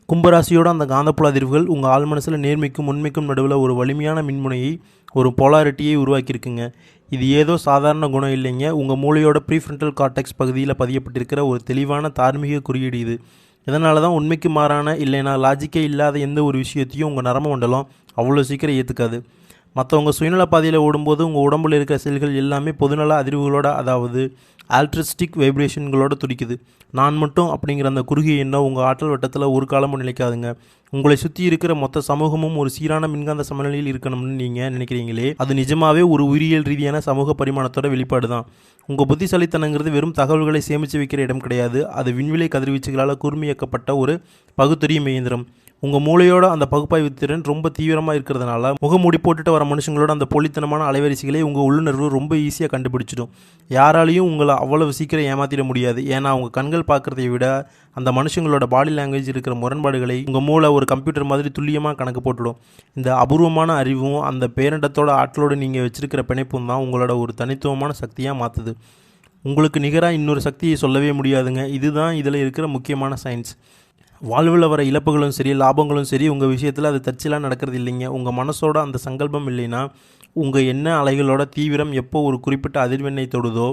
கும்பராசியோட அந்த காந்தப்புல அதிர்வுகள் உங்கள் ஆள் மனசில் நேர்மைக்கும் உண்மைக்கும் நடுவில் ஒரு வலிமையான மின்முனையை, ஒரு போலாரிட்டியை உருவாக்கியிருக்குங்க. இது ஏதோ சாதாரண குணம் இல்லைங்க. உங்கள் மூளையோட ப்ரீஃப்ரண்டல் கார்டெக்ஸ் பகுதியில் பதியப்பட்டிருக்கிற ஒரு தெளிவான தார்மீக குறியீடு இது. இதனால தான் உண்மைக்கு மாறான, இல்லைனா லாஜிக்கே இல்லாத எந்த ஒரு விஷயத்தையும் உங்கள் நரம்பு மண்டலம் அவ்வளோ சீக்கிரம் ஏற்றுக்காது. மற்றவங்க சுயநல பாதையில் ஓடும்போது உங்கள் உடம்புல இருக்கிற செல்கள் எல்லாமே பொதுநல அதிர்வுகளோட, அதாவது ஆல்ட்ரிஸ்டிக் வைப்ரேஷன்களோட துடிக்குது. நான் மட்டும் அப்படிங்கிற அந்த குறுகிய எண்ணம் உங்கள் ஆற்றல் வட்டத்தில் ஒரு காலமும் நிலைக்காதுங்க. உங்களை சுற்றி இருக்கிற மொத்த சமூகமும் ஒரு சீரான மின்காந்த சமநிலையில் இருக்கணும்னு நீங்கள் நினைக்கிறீங்களே, அது நிஜமாவே ஒரு உயிரியல் ரீதியான சமூக பரிமாணத்தோட வெளிப்பாடு தான். உங்கள் புத்திசாலித்தனங்கிறது வெறும் தகவல்களை சேமித்து வைக்கிற இடம் கிடையாது. அது விண்வெளி கதிர்வீச்சுகளால் கூர்மையாக்கப்பட்ட ஒரு பகுத்தறியும் இயந்திரம். உங்கள் மூளையோட அந்த பகுப்பாய்வு திறன் ரொம்ப தீவிரமாக இருக்கிறதுனால முகமூடி போட்டுட்டு வர மனுஷங்களோட அந்த பொலித்தனமான அலைவரிசைகளை உங்கள் உள்ளுணர்வு ரொம்ப ஈஸியாக கண்டுபிடிச்சிடும். யாராலையும் உங்களை அவ்வளவு சீக்கிரம் ஏமாற்றிட முடியாது. ஏன்னா அவங்க கண்கள் பார்க்குறதை விட அந்த மனுஷங்களோட பாடி லாங்குவேஜ் இருக்கிற முரண்பாடுகளை உங்கள் மூளை ஒரு கம்ப்யூட்டர் மாதிரி துல்லியமாக கணக்கு போட்டுடும். இந்த அபூர்வமான அறிவும் அந்த பேரண்டத்தோட ஆற்றலோடு நீங்கள் வச்சிருக்கிற பிணைப்பும் தான் உங்களோட ஒரு தனித்துவமான சக்தியாக மாற்றுது. உங்களுக்கு நிகராக இன்னொரு சக்தியை சொல்லவே முடியாதுங்க. இதுதான் இதில் இருக்கிற முக்கியமான சயின்ஸ். வாழ்வில் வர இழப்புகளும் சரி, லாபங்களும் சரி, உங்கள் விஷயத்தில் அது தற்செயலாக நடக்கிறது இல்லைங்க. உங்கள் மனசோட அந்த சங்கல்பம் இல்லைன்னா, உங்கள் எண்ண அலைகளோட தீவிரம் எப்போ ஒரு குறிப்பிட்ட அதிர்வெண்ணை தொடுதோ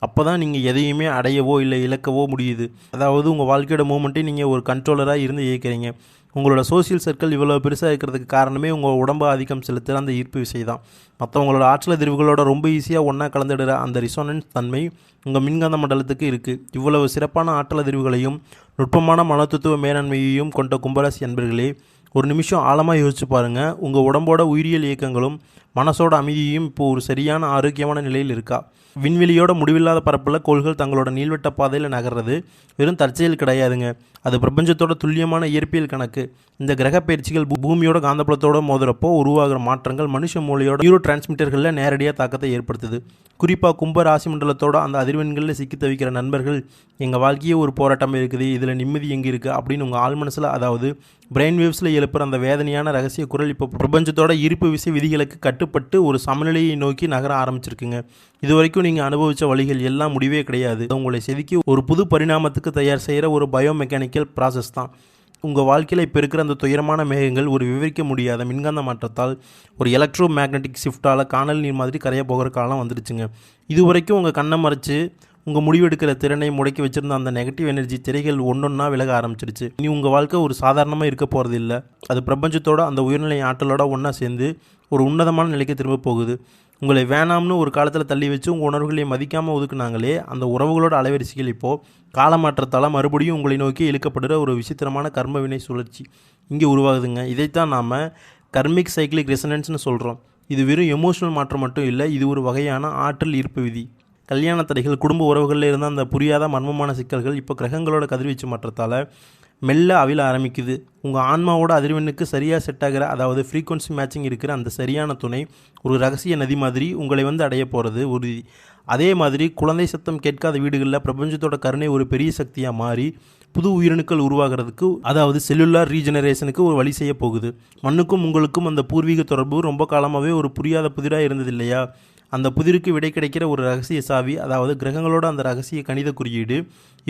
அப்போ தான் நீங்கள் எதையுமே அடையவோ இல்லை இழக்கவோ முடியுது. அதாவது உங்கள் வாழ்க்கையோட மூமெண்ட்டை நீங்கள் ஒரு கண்ட்ரோலராக இருந்து இயக்கிறீங்க. உங்களோட சோசியல் சர்க்கிள் இவ்வளோ பெருசாக இருக்கிறதுக்கு காரணமே உங்கள் உடம்பு ஆதிக்கம் செலுத்துகிற அந்த ஈர்ப்பு விசை தான். மற்றவங்களோட ஆற்றல் அதிர்வுகளோட ரொம்ப ஈஸியாக ஒன்றா கலந்துடுற அந்த ரிசோனன்ஸ் தன்மை உங்கள் மின்காந்த மண்டலத்துக்கு இருக்குது. இவ்வளவு சிறப்பான ஆற்றல் அதிர்வுகளையும் நுட்பமான மனத்துவ மேலாண்மையையும் கொண்ட கும்பராசி அன்பர்களே, ஒரு நிமிஷம் ஆழமாக யோசிச்சு பாருங்கள். உங்கள் உடம்போட உயிரியல் இயக்கங்களும் மனசோட அமைதியையும் இப்போ ஒரு சரியான ஆரோக்கியமான நிலையில் இருக்கா? விண்வெளியோட முடிவில்லாத பரப்பில் கோள்கள் தங்களோட நீள்வட்ட பாதையில் நகர்றது வெறும் தற்செயல் கிடையாதுங்க. அது பிரபஞ்சத்தோட துல்லியமான இயற்பியல் கணக்கு. இந்த கிரக பயிற்சிகள் பூமியோட காந்தப்புலத்தோட மோதுறப்போ உருவாகிற மாற்றங்கள் மனுஷ மூளையோட நியூரோ டிரான்ஸ்மிட்டர்களில் நேரடியாக தாக்கத்தை ஏற்படுத்துது. குறிப்பாக கும்ப ராசி மண்டலத்தோட அந்த அதிர்வெண்களில் சிக்கி தவிக்கிற நண்பர்கள், எங்கள் வாழ்க்கையே ஒரு போராட்டம் இருக்குது, இதில் நிம்மதி எங்கே இருக்குது அப்படின்னு உங்கள் ஆள் மனசில், அதாவது பிரெயின் வேவ்ஸில் எழுப்புற அந்த வேதனையான ரகசிய குரல் இப்போ பிரபஞ்சத்தோட ஈர்ப்பு விசை விதிகளுக்கு கட்டுப்பட்டு ஒரு சமநிலையை நோக்கி நகர ஆரம்பிச்சிருக்குங்க. இது வரைக்கும் நீங்கள் அனுபவித்த வழிகள் எல்லாம் முடிவே கிடையாது. உங்களை செதுக்கி ஒரு புது பரிணாமத்துக்கு தயார் செய்கிற ஒரு பயோமெக்கானிக்கல் ப்ராசஸ் தான். உங்கள் வாழ்க்கையில் இப்போ இருக்கிற அந்த துயரமான மேகங்கள் ஒரு விவரிக்க முடியாத மின்காந்த மாற்றத்தால், ஒரு எலக்ட்ரோ மேக்னட்டிக் ஷிஃப்டால் காணல் நீர் மாதிரி கரைய போகிற காலம் வந்துடுச்சுங்க. இது வரைக்கும் உங்கள் கண்ணை மறைச்சு உங்கள் முடிவெடுக்கிற திறனை முடக்கி வச்சுருந்த அந்த நெகட்டிவ் எனர்ஜி திரைகள் ஒன்றொன்னா விலக ஆரம்பிச்சிருச்சு. இனி உங்கள் வாழ்க்கை ஒரு சாதாரணமாக இருக்க போகிறது இல்லை. அது பிரபஞ்சத்தோட அந்த உயர்நிலை ஆற்றலோட ஒன்றா சேர்ந்து ஒரு உன்னதமான நிலைக்கு திரும்ப போகுது. உங்களை வேணாம்னு ஒரு காலத்தில் தள்ளி வச்சு உங்கள் உணர்வுகளை மதிக்காமல் ஒதுக்குனாங்களே, அந்த உறவுகளோட அலைவரிசைகள் இப்போது காலமாற்றத்தால் மறுபடியும் உங்களை நோக்கி இழுக்கப்படுற ஒரு விசித்திரமான கர்ம வினை சுழற்சி இங்கே உருவாகுதுங்க. இதைத்தான் நாம் கர்மிக் சைக்கிளிக் ரெசனன்ஸ்னு சொல்கிறோம். இது வெறும் எமோஷனல் மாற்றம் மட்டும் இல்லை, இது ஒரு வகையான ஆற்றல் ஈர்ப்பு விதி. கல்யாண தடைகள், குடும்ப உறவுகளில் இருந்த அந்த புரியாத மர்மமான சிக்கல்கள் இப்போ கிரகங்களோட கதிர்வீச்சு மாற்றத்தால் மெல்ல அவிழ ஆரம்பிக்குது. உங்கள் ஆன்மாவோட அதிர்வெண்ணுக்கு சரியாக செட் ஆகிற, அதாவது ஃப்ரீக்வன்சி மேட்சிங் இருக்கிற அந்த சரியான துணை ஒரு ரகசிய நதி மாதிரி உங்களை அடைய போகிறது உறுதி. அதே மாதிரி குழந்தை சத்தம் கேட்காத வீடுகளில் பிரபஞ்சத்தோட கருணை ஒரு பெரிய சக்தியாக மாறி புது உயிரணுக்கள் உருவாகிறதுக்கு, அதாவது செல்லுலார் ரீஜெனரேஷனுக்கு ஒரு வழி செய்ய போகுது. மண்ணுக்கும் உங்களுக்கும் அந்த பூர்வீக தொடர்பு ரொம்ப காலமாகவே ஒரு புரியாத புதிராக இருந்தது இல்லையா? அந்த புதிருக்கு விடை கிடைக்கிற ஒரு ரகசிய சாவி, அதாவது கிரகங்களோட அந்த ரகசிய கணித குறியீடு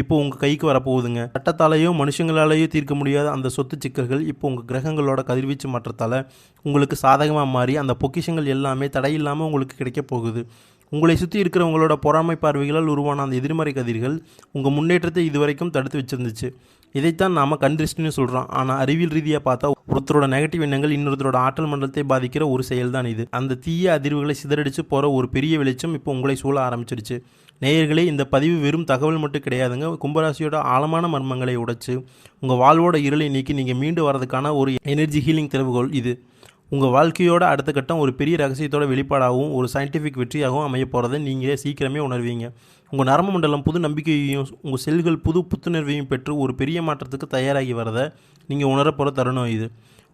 இப்போ உங்கள் கைக்கு வரப்போகுதுங்க. சட்டத்தாலேயோ மனுஷங்களாலேயோ தீர்க்க முடியாத அந்த சொத்து சிக்கல்கள் இப்போ உங்கள் கிரகங்களோட கதிர்வீச்சு மாற்றத்தால் உங்களுக்கு சாதகமாக மாறி அந்த பொக்கிஷங்கள் எல்லாமே தடையில்லாமல் உங்களுக்கு கிடைக்க போகுது. உங்களை சுற்றி இருக்கிறவங்களோட பொறாமை பார்வைகளால் உருவான அந்த எதிர்மறை கதிர்கள் உங்கள் முன்னேற்றத்தை இதுவரைக்கும் தடுத்து வச்சிருந்துச்சு. இதைத்தான் நாம் கண்திருஷ்டின்னு சொல்கிறோம். ஆனால் அறிவியல் ரீதியாக பார்த்தா ஒருத்தரோட நெகட்டிவ் எண்ணங்கள் இன்னொருத்தரோட ஆற்றல் மண்டலத்தை பாதிக்கிற ஒரு செயல் தான் இது. அந்த தீய அதிர்வுகளை சிதறடிச்சு போகிற ஒரு பெரிய வெளிச்சம் இப்போ உங்களை சூழ ஆரம்பிச்சிருச்சு. நேயர்களே, இந்த பதிவு வெறும் தகவல் மட்டும் கிடையாதுங்க. கும்பராசியோட ஆழமான மர்மங்களை உடைச்சு உங்கள் வாழ்வோட இருளை நீக்கி நீங்கள் மீண்டு வரதுக்கான ஒரு எனர்ஜி ஹீலிங் திறவுகோல் இது. உங்கள் வாழ்க்கையோட அடுத்த கட்டம் ஒரு பெரிய ரகசியத்தோட வெளிப்பாடாகவும் ஒரு சயின்டிஃபிக் வெற்றியாகவும் அமைய போகிறத நீங்களே சீக்கிரமே உணர்வீங்க. உங்கள் நரம்பு மண்டலம் புது நம்பிக்கையையும் உங்கள் செல்கள் புது புத்துணர்வையும் பெற்று ஒரு பெரிய மாற்றத்துக்கு தயாராகி வரதை நீங்கள் உணரப்போகிற தருணம் இது.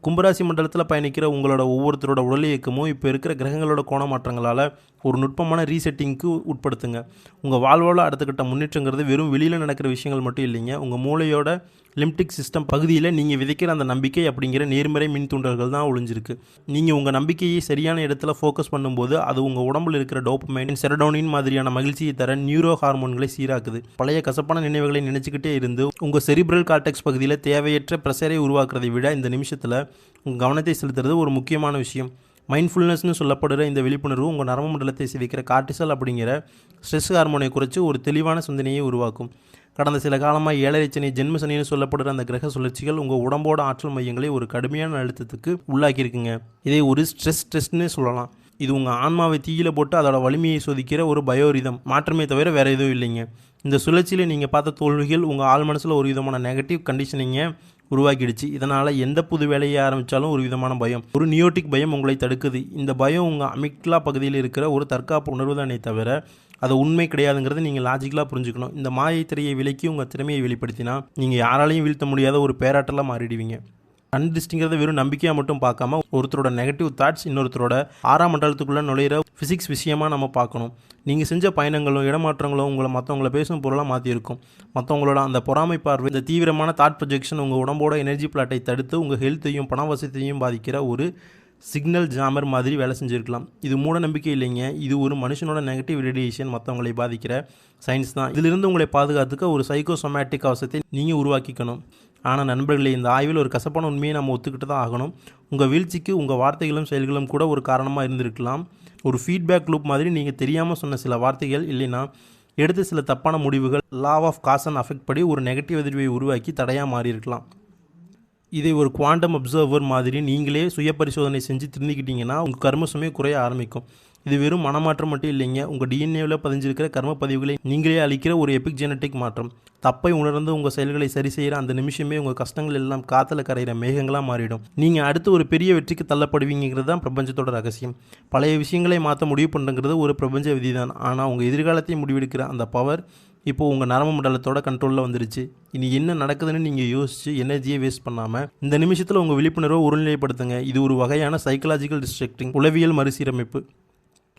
கும்பராசி மண்டலத்தில் பயணிக்கிற உங்களோட ஒவ்வொருத்தரோட உடல் இயக்கமும் இப்போ இருக்கிற கிரகங்களோட கோண மாற்றங்களால் ஒரு நுட்பமான ரீசெட்டிங்க்கு உட்படுத்துங்க. உங்கள் வாழ்வோட அடுத்த கட்ட முன்னேற்றங்கிறது வெறும் வெளியில் நடக்கிற விஷயங்கள் மட்டும் இல்லைங்க. உங்கள் மூளையோட லிம்பிக் சிஸ்டம் பகுதியில் நீங்கள் விதைக்கிற அந்த நம்பிக்கை அப்படிங்கிற நேர்மறை மின் தூண்டல்கள் தான் ஒளிஞ்சிருக்கு. நீங்கள் உங்கள் நம்பிக்கையை சரியான இடத்துல ஃபோக்கஸ் பண்ணும்போது அது உங்கள் உடம்புல இருக்கிற டோபமைன், செரடோனின் மாதிரியான மகிழ்ச்சியை தர நியூரோ ஹார்மோன்களை சீராக்குது. பழைய கசப்பான நினைவுகளை நினச்சிக்கிட்டே இருந்து உங்கள் செரிப்ரல் கார்டெக்ஸ் பகுதியில் தேவையற்ற ப்ரெஷரை உருவாக்குறதை விட இந்த நிமிஷத்தில் உங்கள் கவனத்தை செலுத்துறது ஒரு முக்கியமான விஷயம். மைண்ட்ஃபுல்னஸ்னு சொல்லப்படுற இந்த விழிப்புணர்வு உங்கள் நரம்பு மண்டலத்தை சிதைக்கிற கார்டிசால் அப்படிங்கிற ஸ்ட்ரெஸ் ஹார்மோனை குறைச்சி ஒரு தெளிவான சிந்தனையை உருவாக்கும். கடந்த சில காலமாக 7.5 சனி, ஜென்ம சனின்னு சொல்லப்படுற அந்த கிரக சுழற்சிகள் உங்கள் உடம்போட ஆற்றல் மையங்களை ஒரு கடுமையான அழுத்தத்துக்கு உள்ளாக்கியிருக்குங்க. இதை ஒரு ஸ்ட்ரெஸ்னு சொல்லலாம். இது உங்கள் ஆன்மாவை தீயில போட்டு அதோட வலிமையை சோதிக்கிற ஒரு பயோரிதம் மாற்றமே தவிர வேறு எதுவும் இல்லைங்க. இந்த சுழற்சியில் நீங்கள் பார்த்த தோல்விகள் உங்கள் ஆள் மனசில் ஒரு விதமான நெகட்டிவ் கண்டிஷனிங்கை உருவாக்கிடுச்சு. இதனால் எந்த புது வேலையை ஆரம்பித்தாலும் ஒரு விதமான பயம், ஒரு நியோட்டிக் பயம் உங்களை தடுக்குது. இந்த பயம் உங்கள் அமிக்லா பகுதியில் இருக்கிற ஒரு தற்காப்பு உணர்வு தானே தவிர அது உண்மை கிடையாதுங்கிறது நீங்கள் லாஜிக்கலாக புரிஞ்சுக்கணும். இந்த மாயை திரையை விலக்கி உங்கள் திறமையை வெளிப்படுத்தினா நீங்கள் யாராலையும் வீழ்த்த முடியாத ஒரு பேராட்டலாக மாறிடுவீங்க. அன்டிஸ்டிங்கிறத வெறும் நம்பிக்கையாக மட்டும் பார்க்காம ஒருத்தரோட நெகட்டிவ் தாட்ஸ் இன்னொருத்தரோட 6ஆம் மண்டலத்துக்குள்ளே நுழையிற ஃபிசிக்ஸ் விஷயமாக நம்ம பார்க்கணும். நீங்கள் செஞ்ச பயணங்களும் இடமாற்றங்களும் உங்களை மற்றவங்களை பேசும் பொருளாக மாற்றியிருக்கும். மற்றவங்களோட அந்த பொறாமை பார்வை, இந்த தீவிரமான தாட் ப்ரொஜெக்ஷன் உங்கள் உடம்போட எனர்ஜி பிளாட்டை தடுத்து உங்கள் ஹெல்த்தையும் பண வசதியையும் பாதிக்கிற ஒரு சிக்னல் ஜாமர் மாதிரி வேலை செஞ்சுருக்கலாம். இது மூட நம்பிக்கை இல்லைங்க, இது ஒரு மனுஷனோட நெகட்டிவ் ரேடியேஷன் மற்றவங்களை பாதிக்கிற சயின்ஸ் தான். இதிலிருந்து உங்களை பாதுகாத்துக்க ஒரு சைக்கோசோமேட்டிக் அவசரத்தை நீங்கள் உருவாக்கிக்கணும். ஆனால் நண்பர்களே, இந்த ஆய்வில் ஒரு கசப்பான உண்மையை நம்ம ஒத்துக்கிட்டு தான் ஆகணும். உங்கள் வீழ்ச்சிக்கு உங்கள் வார்த்தைகளும் செயல்களும் கூட ஒரு காரணமாக இருந்திருக்கலாம். ஒரு ஃபீட்பேக் லூப் மாதிரி நீங்கள் தெரியாமல் சொன்ன சில வார்த்தைகள் இல்லைன்னா எடுத்த சில தப்பான முடிவுகள் law of cause and effect படி ஒரு நெகட்டிவ் எதிர்வை உருவாக்கி தடையாக மாறியிருக்கலாம். இதை ஒரு குவாண்டம் அப்சர்வர் மாதிரி நீங்களே சுய பரிசோதனை செஞ்சு திருந்திக்கிட்டீங்கன்னா உங்கள் கர்மசுமே குறைய ஆரம்பிக்கும். இது வெறும் மனமாற்றம் மட்டும் இல்லைங்க, உங்கள் டிஎன்ஏவில் பதிஞ்சிருக்கிற கர்ம பதிவுகளை நீங்களே அளிக்கிற ஒரு எபிக் ஜெனட்டிக் மாற்றம். தப்பை உணர்ந்து உங்கள் செயல்களை சரி செய்கிற அந்த நிமிஷமே உங்கள் கஷ்டங்கள் எல்லாம் காற்றுல கரைகிற மேகங்களாக மாறிடும். நீங்கள் அடுத்து ஒரு பெரிய வெற்றிக்கு தள்ளப்படுவீங்கிறது தான் பிரபஞ்சத்தோட ரகசியம். பழைய விஷயங்களை மாற்ற முடிவு பண்ணுறது ஒரு பிரபஞ்ச விதி தான். ஆனால் உங்கள் எதிர்காலத்தை முடிவெடுக்கிற அந்த பவர் இப்போது உங்கள் நரம்பு மண்டலத்தோட கண்ட்ரோலில் வந்துருச்சு. இனி என்ன நடக்குதுன்னு நீங்கள் யோசித்து எனர்ஜியை வேஸ்ட் பண்ணாமல் இந்த நிமிஷத்தில் உங்கள் விழிப்புணர்வை ஒருநிலைப்படுத்துங்க. இது ஒரு வகையான சைக்கலாஜிக்கல் டிஸ்ட்ரக்டிங் உளவியல் மறுசீரமைப்பு.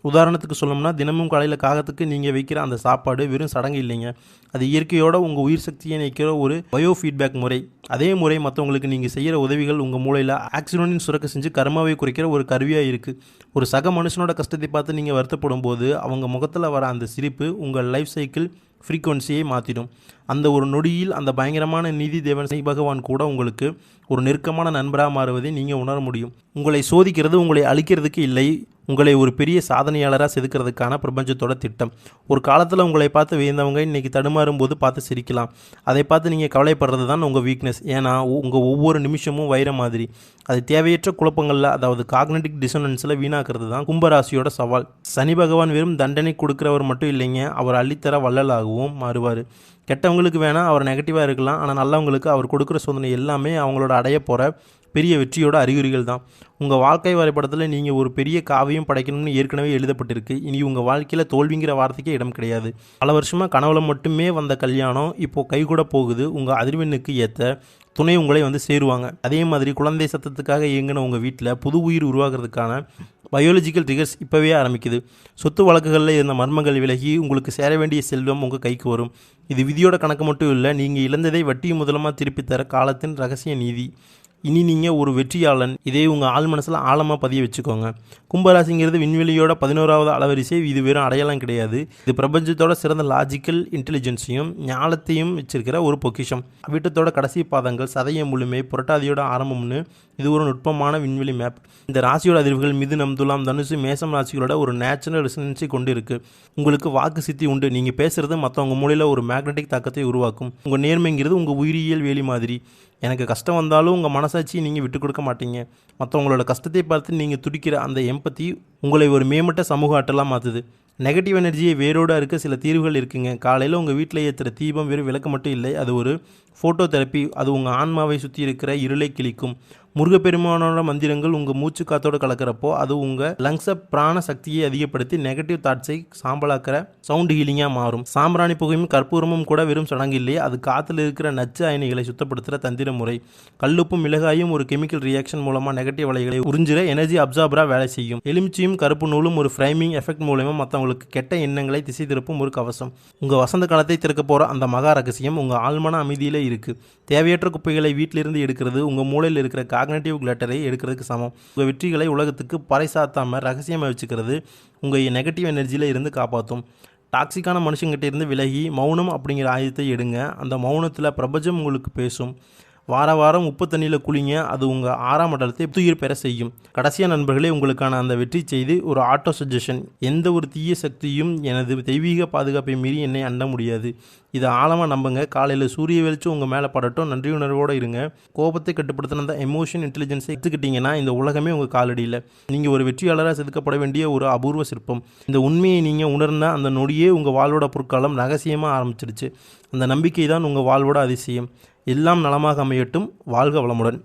உதாரணத்துக்கு சொல்லணும்னா, தினமும் காலையில் காகத்துக்கு நீங்கள் வைக்கிற அந்த சாப்பாடு வெறும் சடங்கு இல்லைங்க, அது இயற்கையோட உங்கள் உயிர் சக்தியை நிற்கிற ஒரு பயோ ஃபீட்பேக் முறை. அதே முறை மற்றவங்களுக்கு நீங்கள் செய்கிற உதவிகள் உங்கள் மூளையில் ஆக்சிடோனின் சுரக்க செஞ்சு கர்மாவை குறைக்கிற ஒரு கருவியாக இருக்குது. ஒரு சக மனுஷனோட கஷ்டத்தை பார்த்து நீங்கள் வருத்தப்படும் போது அவங்க முகத்தில் வர அந்த சிரிப்பு உங்கள் லைஃப் சைக்கிள் ஃப்ரீக்வன்சியை மாற்றிடும். அந்த ஒரு நொடியில் அந்த பயங்கரமான நீதி தேவன் சனி பகவான் கூட உங்களுக்கு ஒரு நெருக்கமான நண்பராக மாறுவதை நீங்கள் உணர முடியும். உங்களை சோதிக்கிறது உங்களை அழிக்கிறதுக்கு இல்லை, உங்களை ஒரு பெரிய சாதனையாளராக செதுக்கிறதுக்கான பிரபஞ்சத்தோட திட்டம். ஒரு காலத்தில் உங்களை பார்த்து வியந்தவங்க இன்றைக்கி தடுமாறும் போது பார்த்து சிரிக்கலாம். அதை பார்த்து நீங்கள் கவலைப்படுறது தான் உங்கள் வீக்னஸ். ஏன்னா உங்கள் ஒவ்வொரு நிமிஷமும் வைர மாதிரி அது தேவையற்ற குழப்பங்களில், அதாவது காக்னடிக் டிசோனன்ஸில் வீணாக்கிறது தான் கும்பராசியோட சவால். சனி பகவான் வெறும் தண்டனை கொடுக்குறவர் மட்டும் இல்லைங்க, அவர் அள்ளித்தர வள்ளலாகவும் மாறுவார். கெட்டவங்களுக்கு வேணால் அவர் நெகட்டிவாக இருக்கலாம், ஆனால் நல்லவங்களுக்கு அவர் கொடுக்குற சோதனை எல்லாமே அவங்களோட அடைய போகிற பெரிய வெற்றியோட அறிகுறிகள் தான். உங்கள் வாழ்க்கை வரைபடத்தில் நீங்கள் ஒரு பெரிய காவியம் படைக்கணும்னு ஏற்கனவே எழுதப்பட்டிருக்கு. இனி உங்கள் வாழ்க்கையில் தோல்விங்கிற வார்த்தைக்கே இடம் கிடையாது. பல வருஷமாக கனவுல மட்டுமே வந்த கல்யாணம் இப்போது கைகூட போகுது. உங்கள் அதிர்வெண்ணுக்கு ஏற்ற துணை உங்களை சேருவாங்க. அதே மாதிரி குழந்தை சத்தத்துக்காக இயங்கின உங்கள் வீட்டில் புது உயிர் உருவாகிறதுக்கான பயாலஜிக்கல் ட்ரிகர்ஸ் இப்போவே ஆரம்பிக்குது. சொத்து வழக்குகளில் இருந்த மர்மங்கள் விலகி உங்களுக்கு சேர வேண்டிய செல்வம் உங்கள் கைக்கு வரும். இது விதியோட கணக்கு மட்டும் இல்லை, நீங்கள் இழந்ததை வட்டியும் முதலமாக திருப்பி தர காலத்தின் ரகசிய நீதி. இனி நீங்கள் ஒரு வெற்றியாளன். இதே உங்கள் ஆள் மனசில் ஆழமாக பதிய வச்சுக்கோங்க. கும்பராசிங்கிறது விண்வெளியோட 11வது அளவரிசை. இது வெறும் அடையாளம் கிடையாது, இது பிரபஞ்சத்தோட சிறந்த லாஜிக்கல் இன்டெலிஜென்ஸையும் ஞானத்தையும் வச்சிருக்கிற ஒரு பொக்கிஷம். வீட்டத்தோட கடைசி பாதங்கள், சதய முழுமை, புரட்டாதியோட ஆரம்பம்னு இது ஒரு நுட்பமான விண்வெளி மேப். இந்த ராசியோட அதிர்வுகள் மிதுனம், துலாம், தனுசு, மேசம் ராசிகளோட ஒரு நேச்சுரல் ரெசனன்ஸை கொண்டு இருக்குது. உங்களுக்கு வாக்கு சித்தி உண்டு. நீங்கள் பேசுகிறது மற்றவங்க மூலையில் ஒரு மேக்னெட்டிக் தாக்கத்தை உருவாக்கும். உங்கள் நேர்மைங்கிறது உங்கள் உயிரியல் வேலி மாதிரி. எனக்கு கஷ்டம் வந்தாலும் உங்கள் மனசாட்சியை நீங்கள் விட்டு கொடுக்க மாட்டீங்க. மற்றவங்களோட கஷ்டத்தை பார்த்து நீங்கள் துடிக்கிற அந்த எம்பத்தி உங்களை ஒரு மேம்பட்ட சமூக ஆற்றலாக மாற்றுது. நெகட்டிவ் எனர்ஜியை வேரோடு இருக்க சில தீர்வுகள் இருக்குங்க. காலையில் உங்கள் வீட்டில் ஏற்றுற தீபம் வெறும் விளக்கு மட்டும் இல்லை, அது ஒரு ஃபோட்டோ தெரப்பி. அது உங்கள் ஆன்மாவை சுற்றி இருக்கிற இருளை கிழிக்கும். முருகப்பெருமானோட மந்திரங்கள் உங்கள் மூச்சு காத்தோடு கலக்கிறப்போ அது உங்கள் லங்ஸை பிராண சக்தியை அதிகப்படுத்தி நெகட்டிவ் தாட்ஸை சாம்பலாக்கிற சவுண்ட் ஹீலிங்காக மாறும். சாம்பிராணி புகையும் கற்பூரமும் கூட வெறும் சடங்கு இல்லையே, அது காற்றுல இருக்கிற நச்சு அயனிகளை சுத்தப்படுத்துகிற தந்திர முறை. கல்லுப்பும் மிளகாயும் ஒரு கெமிக்கல் ரியாக்ஷன் மூலமாக நெகட்டிவ் அலைகளை உறிஞ்சிற எனர்ஜி அப்சார்பராக வேலை செய்யும். எலுமிச்சியும் கருப்பு நூலும் ஒரு ஃப்ரைமிங் எஃபெக்ட் மூலமாக மற்றவங்களுக்கு கெட்ட எண்ணங்களை திசை திருப்பும் ஒரு கவசம். உங்கள் வசந்த காலத்தை திறக்க போகிற அந்த மகா ரகசியம் உங்கள் ஆழ்மன அமைதியில் இருக்குது. தேவையற்ற குப்பைகளை வீட்டிலிருந்து எடுக்கிறது உங்கள் மூளையில் இருக்கிற காக்னேட்டிவ் கிளட்டரை எடுக்கிறதுக்கு சமம். உங்கள் வெற்றிகளை உலகத்துக்கு பறைசாத்தாமல் ரகசியமாக வச்சுக்கிறது உங்கள் நெகட்டிவ் எனர்ஜியில் இருந்து காப்பாற்றும். டாக்ஸிக்கான மனுஷங்கிட்ட இருந்து விலகி மௌனம் அப்படிங்கிற ஆயுதத்தை எடுங்க. அந்த மௌனத்தில் பிரபஞ்சம் உங்களுக்கு பேசும். வாரம் உப்பு தண்ணியில் குளிங்க, அது உங்கள் 6ஆம் மண்டலத்தை புத்துயிர் பெற செய்யும். கடைசியாக நண்பர்களே, உங்களுக்கான அந்த வெற்றி செய்தி ஒரு ஆட்டோ சஜஷன். எந்த ஒரு தீய சக்தியும் எனது தெய்வீக பாதுகாப்பை மீறி என்னை அண்ட முடியாது. இதை ஆழமாக நம்புங்க. காலையில் சூரிய வெளிச்சம் உங்கள் மேலே படட்டும். நன்றியுணர்வோடு இருங்க. கோபத்தை கட்டுப்படுத்தின அந்த எமோஷன் இன்டெலிஜென்ஸை எடுத்துக்கிட்டிங்கன்னா இந்த உலகமே உங்கள் காலடியில். நீங்கள் ஒரு வெற்றியாளராக செதுக்கப்பட வேண்டிய ஒரு அபூர்வ சிற்பம். இந்த உண்மையை நீங்கள் உணர்ந்த அந்த நொடியே உங்கள் வாழ்வோட பொற்காலம் ரகசியமாக ஆரம்பிச்சிருச்சு. அந்த நம்பிக்கை தான் உங்கள் வாழ்வோட அதிசயம். எல்லாம் நலமாக அமையட்டும். வாழ்க வளமுடன்.